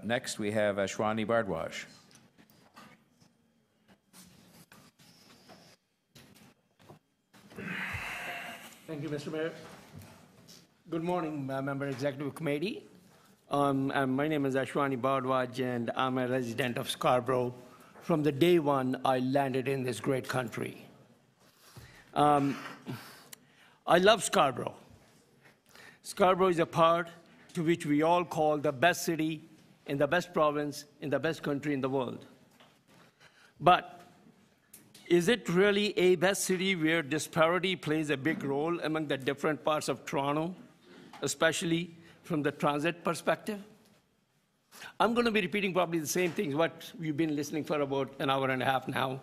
Next, we have Ashwani Bhardwaj. Thank you, Mr. Mayor. Good morning, Member Executive Committee. My name is Ashwani Bhardwaj, and I'm a resident of Scarborough. From the day one, I landed in this great country. I love Scarborough. Scarborough is a part to which we all call the best city in the best province in the best country in the world. But is it really a best city where disparity plays a big role among the different parts of Toronto, especially from the transit perspective? I'm going to be repeating probably the same things, what we've been listening for about an hour and a half now.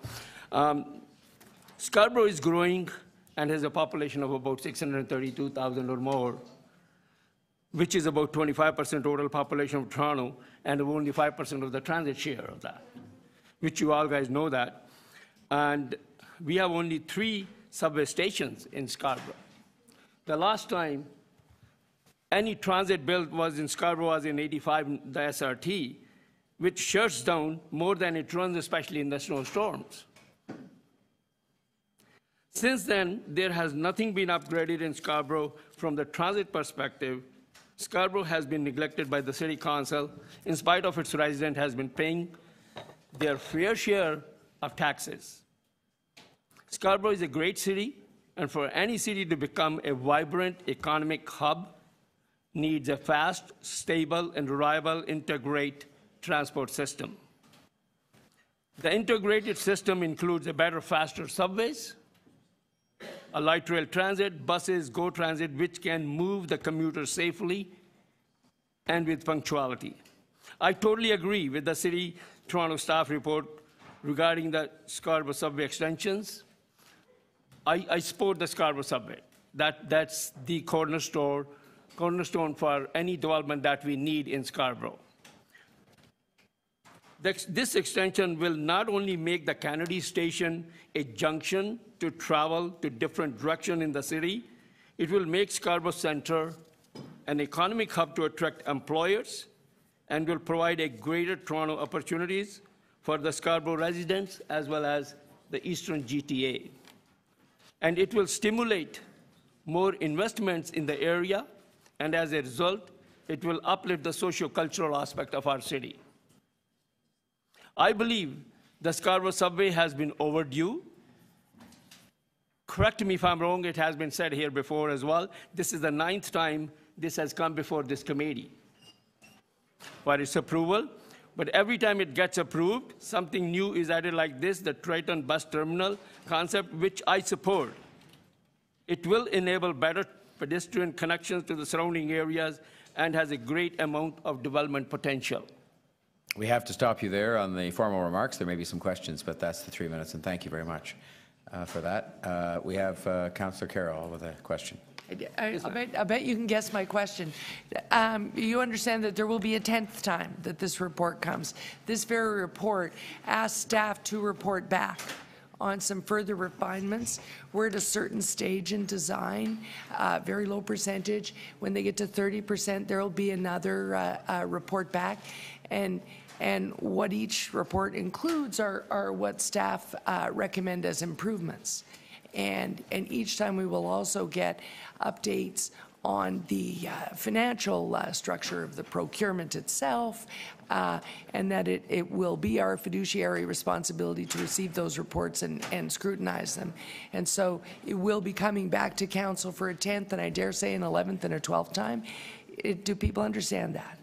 Scarborough is growing and has a population of about 632,000 or more, which is about 25% total population of Toronto and only 5% of the transit share of that, which you all guys know that. And we have only 3 subway stations in Scarborough. The last time any transit built was in Scarborough was in '85, the SRT, which shuts down more than it runs, especially in the snowstorms. Since then, there has nothing been upgraded in Scarborough from the transit perspective. Scarborough has been neglected by the City Council, in spite of its residents has been paying their fair share of taxes. Scarborough is a great city, and for any city to become a vibrant economic hub, needs a fast, stable, and reliable integrated transport system. The integrated system includes a better, faster subways, a light rail transit, buses, GO Transit, which can move the commuter safely and with punctuality. I totally agree with the City Toronto staff report regarding the Scarborough Subway extensions. I support the Scarborough Subway. That's the cornerstone for any development that we need in Scarborough. This extension will not only make the Kennedy Station a junction to travel to different directions in the city, it will make Scarborough Centre an economic hub to attract employers and will provide a greater Toronto opportunities for the Scarborough residents as well as the Eastern GTA. And it will stimulate more investments in the area, and as a result, it will uplift the socio-cultural aspect of our city. I believe the Scarborough Subway has been overdue. Correct me if I'm wrong, it has been said here before as well. This is the 9th time this has come before this committee for its approval. But every time it gets approved, something new is added like this, the Triton bus terminal concept, which I support. It will enable better pedestrian connections to the surrounding areas and has a great amount of development potential. We have to stop you there on the formal remarks. There may be some questions, but that's the 3 minutes, and thank you very much for that. We have Councillor Carroll with a question. I bet you can guess my question. You understand that there will be a 10th time that this report comes. This very report asks staff to report back on some further refinements. We're at a certain stage in design, very low percentage. When they get to 30%, there will be another report back. And what each report includes are what staff recommend as improvements. And each time we will also get updates on the financial structure of the procurement itself, and that it will be our fiduciary responsibility to receive those reports and scrutinize them. And so it will be coming back to Council for a 10th, and I dare say an 11th and a 12th time. Do people understand that?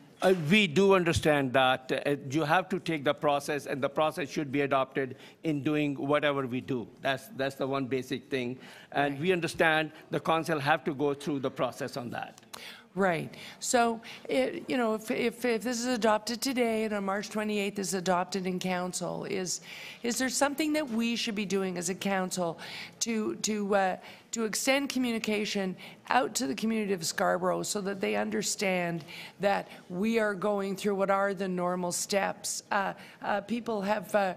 We do understand that you have to take the process, and the process should be adopted in doing whatever we do. That's the one basic thing. And we understand the council have to go through the process on that. Right. So, you know, if this is adopted today and on March 28th is adopted in Council, is there something that we should be doing as a Council to extend communication out to the community of Scarborough so that they understand that we are going through what are the normal steps? People have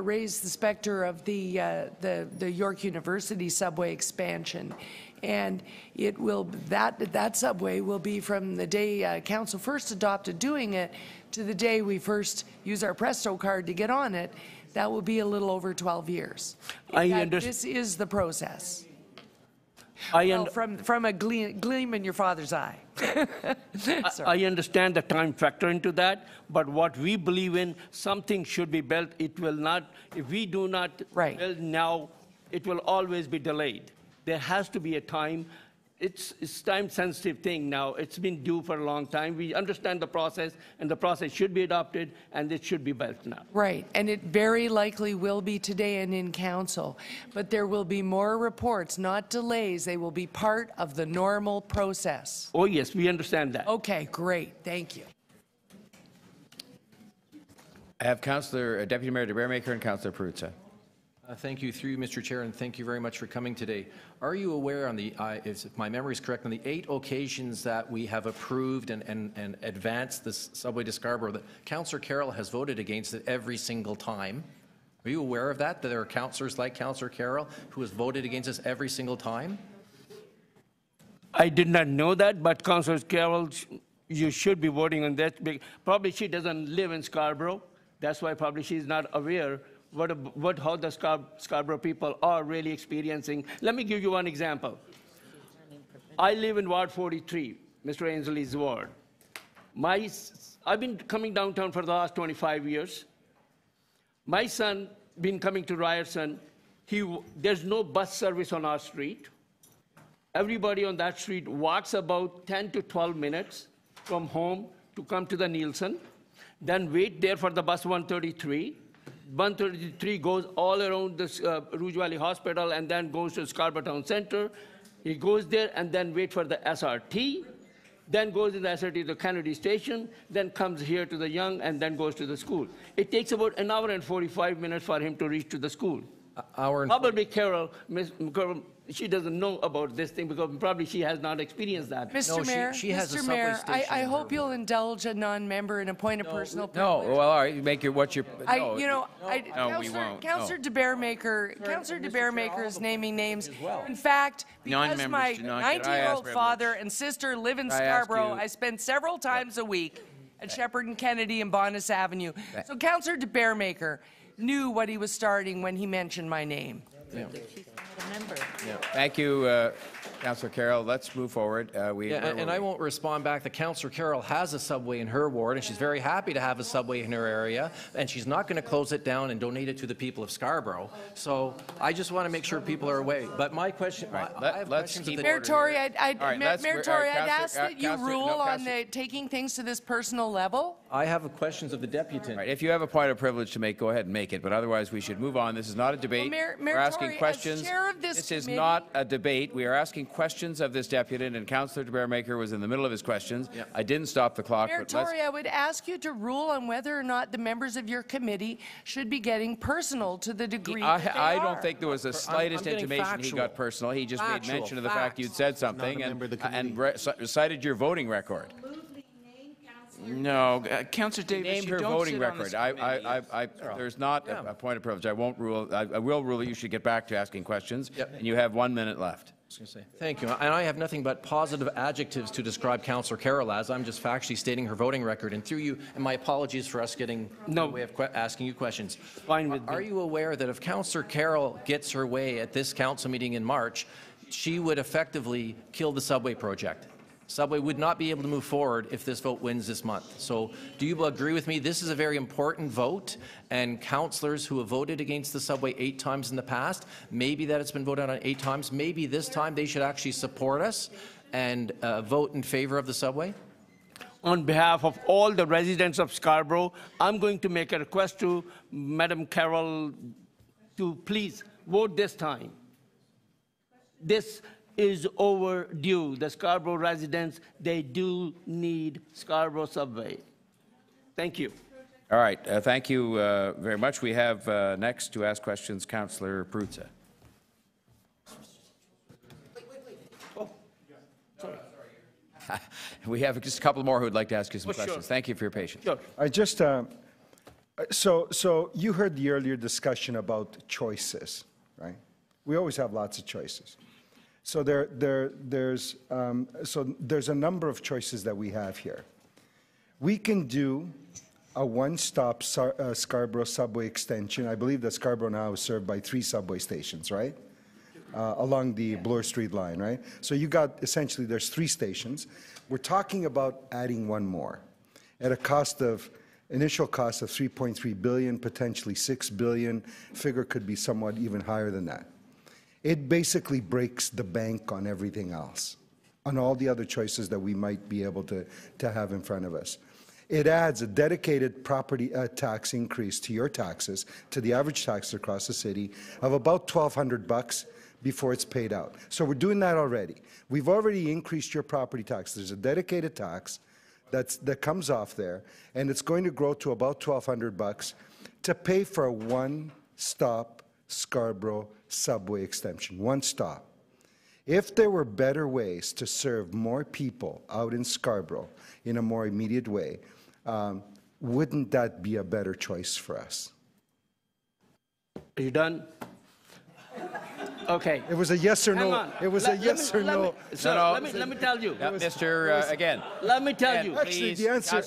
raised the specter of the York University subway expansion. And it will, that subway will be from the day council first adopted doing it to the day we first use our Presto card to get on it. That will be a little over 12 years. This is the process. From a gleam in your father's eye. I understand the time factor into that, but what we believe in, something should be built. It will not, if we do not build now, it will always be delayed. There has to be a time. It's time-sensitive thing now. It's been due for a long time. We understand the process, and the process should be adopted, and it should be built now. Right, and it very likely will be today and in council. But there will be more reports, not delays. They will be part of the normal process. Oh, yes, we understand that. Okay, great. Thank you. I have Deputy Mayor DeBaremaker and Councillor Perruzza. Thank you, through you, Mr. Chair, and thank you very much for coming today. Are you aware, on the, if my memory is correct, on the 8 occasions that we have approved and advanced this subway to Scarborough, that Councillor Carroll has voted against it every single time? Are you aware of that, that there are councillors like Councillor Carroll who has voted against us every single time? I did not know that, but Councillor Carroll, you should be voting on that. Probably she doesn't live in Scarborough. That's why probably she's not aware how the Scarborough people are really experiencing. Let me give you one example. I live in Ward 43, Mr. Ainsley's ward. I've been coming downtown for the last 25 years. My son been coming to Ryerson. There's no bus service on our street. Everybody on that street walks about 10 to 12 minutes from home to come to the Nielsen, then wait there for the bus 133. 133 goes all around the Rouge Valley Hospital and then goes to Scarborough Town Centre. He goes there and then wait for the SRT, then goes in the SRT to the Kennedy Station, then comes here to the Yonge and then goes to the school. It takes about an hour and 45 minutes for him to reach to the school. Probably Carol, she doesn't know about this thing because probably she has not experienced that. Mr. Mayor, she has a Mr. subway Mayor, station I hope you'll indulge a non-member and appoint a personal No, privilege. well, all right, make your, what's your, no. We won't. Councillor DeBaremaker is naming names. In fact, because my 90-year-old father and sister live in Scarborough, I spend several times a week at Shepherd and Kennedy and Bonus Avenue. So Councillor DeBaremaker knew what he was starting when he mentioned my name. Yeah. Thank you, Councillor Carroll. Let's move forward. And I won't respond back that Councillor Carroll has a subway in her ward, and she's very happy to have a subway in her area, and she's not going to close it down and donate it to the people of Scarborough. So I just want to make sure people are aware. But my question, I have questions of the Mayor Tory, I'd ask that you rule on taking things to this personal level. I have questions of the deputant. Right, if you have a point of privilege to make, go ahead and make it. But otherwise, we should move on. This is not a debate. Well, We're asking Tory, questions. as chair of this is not a debate. We are asking questions of this deputant, and Councillor DeBaremaker was in the middle of his questions. Yep. I didn't stop the clock. Mayor Tory, I would ask you to rule on whether or not the members of your committee should be getting personal to the degree I don't think there was the slightest intimation he got personal. He just made mention of the fact you'd said something and cited your voting record. No, Councillor Davis, named her voting record. There's not a point of privilege. I won't rule. I will rule that you should get back to asking questions. Yep. And you have 1 minute left. Thank you. And I have nothing but positive adjectives to describe Councillor Carroll as. I'm just factually stating her voting record. And through you, and my apologies for us getting in the way of asking you questions. Fine with Are you aware that if Councillor Carroll gets her way at this council meeting in March, she would effectively kill the subway project? Subway would not be able to move forward if this vote wins this month. So do you agree with me? This is a very important vote, and councillors who have voted against the subway 8 times in the past, maybe that it's been voted on 8 times, maybe this time they should actually support us and vote in favour of the subway? On behalf of all the residents of Scarborough, I'm going to make a request to Madam Carroll to please vote this time. This is overdue. The Scarborough residents, they do need Scarborough Subway. Thank you. All right. Thank you very much. We have next to ask questions, Councillor Perruzza. Oh, sorry. We have just a couple more who would like to ask you some questions. Sure. Thank you for your patience. Sure. I just, so you heard the earlier discussion about choices, right? We always have lots of choices. So there's a number of choices that we have here. We can do a one-stop Scarborough Subway extension. I believe that Scarborough now is served by 3 subway stations, right? Along the Bloor Street line, right? So you got, essentially, there's 3 stations. We're talking about adding one more at a initial cost of $3.3 billion, potentially $6 billion. Figure could be somewhat even higher than that. It basically breaks the bank on everything else, on all the other choices that we might be able to have in front of us. It adds a dedicated property tax increase to your taxes, to the average tax across the city, of about $1,200 before it's paid out. So we're doing that already. We've already increased your property tax. There's a dedicated tax that comes off there, and it's going to grow to about $1,200 to pay for a one-stop Scarborough Subway extension. One stop. If there were better ways to serve more people out in Scarborough in a more immediate way, wouldn't that be a better choice for us? Are you done? Okay. It was a yes or Hang no. on. It was a yes or no. Let me tell you. Mr. Again. Let me tell you. Actually, the answer,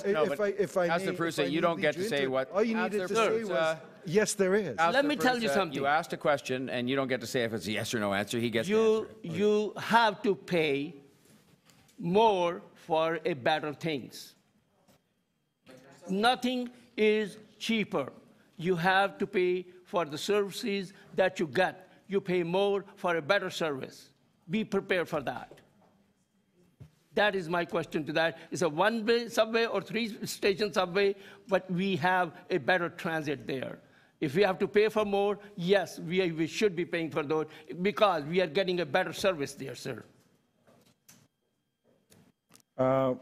if I Councillor Prusa, you don't get to say what. All you needed to say was, yes, there is. Let me tell you something. You asked a question, and you don't get to say if it's a yes or no answer. He gets to answer. You have to pay more for a better things. Nothing is cheaper. You have to pay for the services that you get. You pay more for a better service. Be prepared for that. That is my question to that. It's a one-way subway or 3-station subway, but we have a better transit there. If we have to pay for more, yes, we should be paying for those because we are getting a better service there, sir. Well,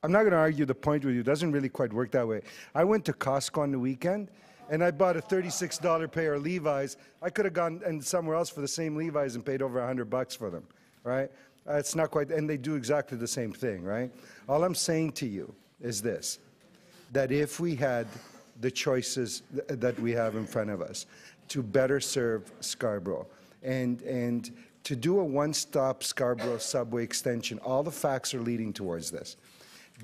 I'm not going to argue the point with you. It doesn't really quite work that way. I went to Costco on the weekend, and I bought a $36 pair of Levi's. I could have gone and somewhere else for the same Levi's and paid over $100 for them, right? It's not quite, and they do exactly the same thing, right? All I'm saying to you is this, that if we had the choices that we have in front of us to better serve Scarborough and to do a one-stop Scarborough Subway extension, all the facts are leading towards this.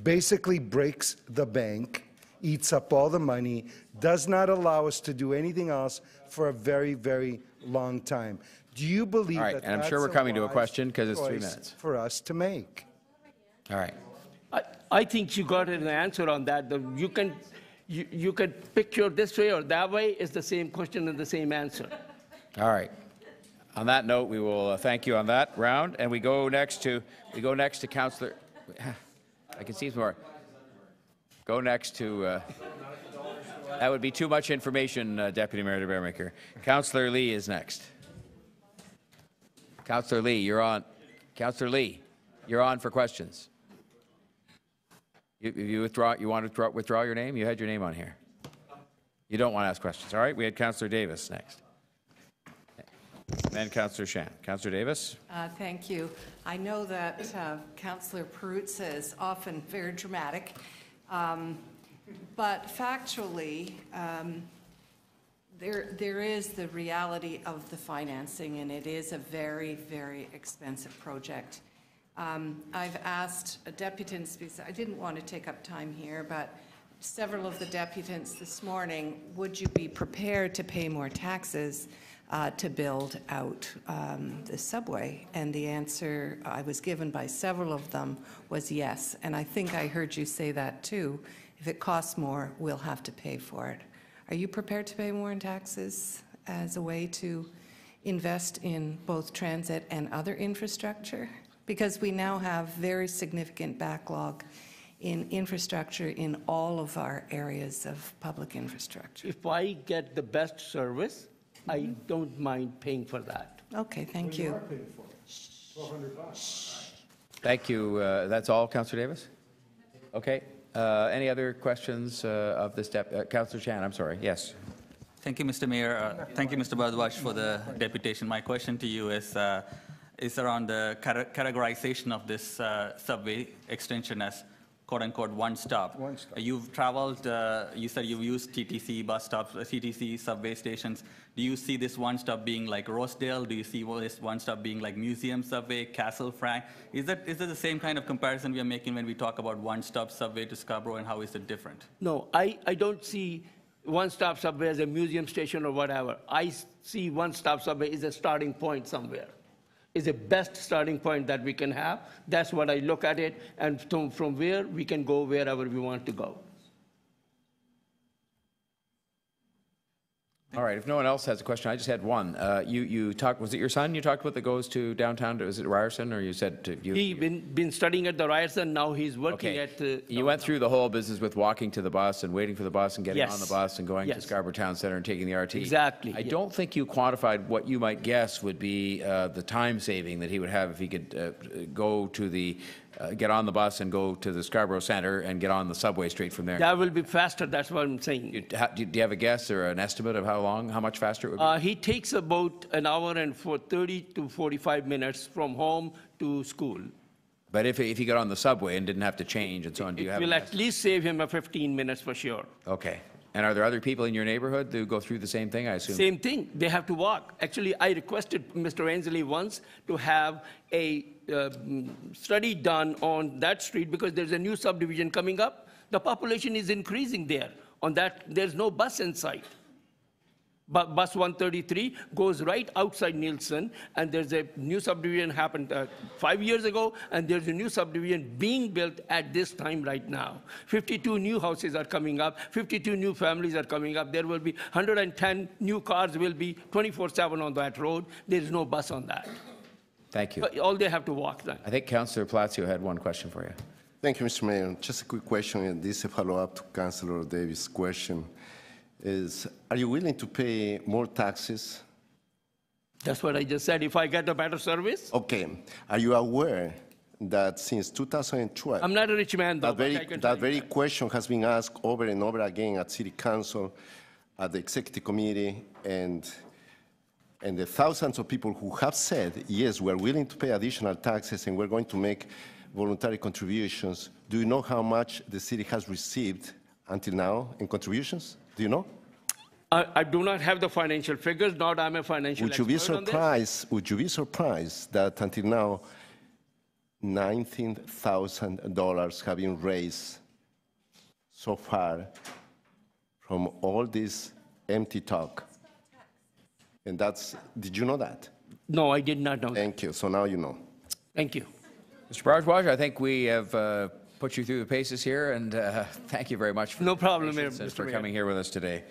Basically breaks the bank, eats up all the money, does not allow us to do anything else for a very, very long time. Do you believe that and I'm sure we're coming to a question because it's 3 minutes for us to make? All right. I think you got an answer on that. You can picture this way or that way. It's the same question and the same answer. All right. On that note, we will thank you on that round, and we go next to Councillor. I can see some more. Go next to. That would be too much information, Deputy Mayor de Bearmaker. Councillor Lee is next. Councillor Lee, you're on. Councillor Lee, you're on for questions. You withdraw. You want to withdraw your name? You had your name on here. You don't want to ask questions. All right. We had Councillor Davis next. And Councillor Shan. Councillor Davis. Thank you. I know that Councillor Perruzza is often very dramatic, but factually, there is the reality of the financing, and it is a very, very expensive project. I've asked deputants, because I didn't want to take up time here, but several of the deputants this morning, would you be prepared to pay more taxes to build out the subway? And the answer I was given by several of them was yes. And I think I heard you say that too. If it costs more, we'll have to pay for it. Are you prepared to pay more in taxes as a way to invest in both transit and other infrastructure? Because we now have very significant backlog in infrastructure in all of our areas of public infrastructure. If I get the best service, I don't mind paying for that. Okay, thank you. Thank you. That's all, Councillor Davis? Okay. Any other questions of this Councillor Chan, I'm sorry. Yes. Thank you, Mr. Mayor. Thank you, Mr. Bhardwaj, for the deputation. My question to you is around the categorization of this subway extension as quote-unquote one stop. One stop. You've traveled, you said you've used TTC bus stops, TTC subway stations. Do you see this one stop being like Rosedale? Do you see this one stop being like Museum Subway, Castle Frank? Is that the same kind of comparison we are making when we talk about one-stop subway to Scarborough, and how is it different? No, I don't see one-stop subway as a museum station or whatever. I see one-stop subway is a starting point somewhere. Is the best starting point that we can have. That's what I look at it, and from where we can go wherever we want to go. All right, if no one else has a question, I just had one. You talked, was it your son you talked about that goes to downtown, was it Ryerson, or you said to you? He's been studying at the Ryerson, now he's working Okay. at the... You went through the whole business with walking to the bus and waiting for the bus and getting Yes. on the bus and going to Yes. Scarborough Town Center and taking the RT. Exactly, I yeah. don't think you quantified what you might guess would be the time saving that he would have if he could go to the, get on the bus and go to the Scarborough Center and get on the subway straight from there. That will be faster, that's what I'm saying. Do you have a guess or an estimate of how much faster it would be? He takes about an hour and 30 to 45 minutes from home to school. But if he got on the subway and didn't have to change and so on, do you It have? will at least save him 15 minutes for sure. Okay. And are there other people in your neighborhood who go through the same thing, I assume? Same thing, they have to walk. Actually, I requested Mr. Ainsley once to have a study done on that street because there's a new subdivision coming up. The population is increasing there. On that, there's no bus in sight. But bus 133 goes right outside Nielsen, and there's a new subdivision happened 5 years ago, and there's a new subdivision being built at this time right now. 52 new houses are coming up, 52 new families are coming up. There will be 110 new cars will be 24/7 on that road. There's no bus on that. Thank you. But all they have to walk then. I think Councillor Palacio had one question for you. Thank you, Mr. Mayor. Just a quick question, and this is a follow-up to Councillor Davis' question. Are you willing to pay more taxes? That's what I just said. If I get a better service, Okay. Are you aware that since 2012, I'm not a rich man, though. but I can tell that you very question has been asked over and over again at City Council, at the Executive Committee, and the thousands of people who have said, yes, we're willing to pay additional taxes and we're going to make voluntary contributions. Do you know how much the city has received until now in contributions? Do you know? I do not have the financial figures, not I'm a financial Would you be expert on this. surprised? Would you be surprised that until now, $19,000 have been raised so far from all this empty talk? And did you know that? No, I did not know that. Thank you. So now you know. Thank you. Mr. Bhardwaj, I think we have put you through the paces here, and thank you very much for No your problem, patience Mayor, and Mr. for Mayor. coming here with us today.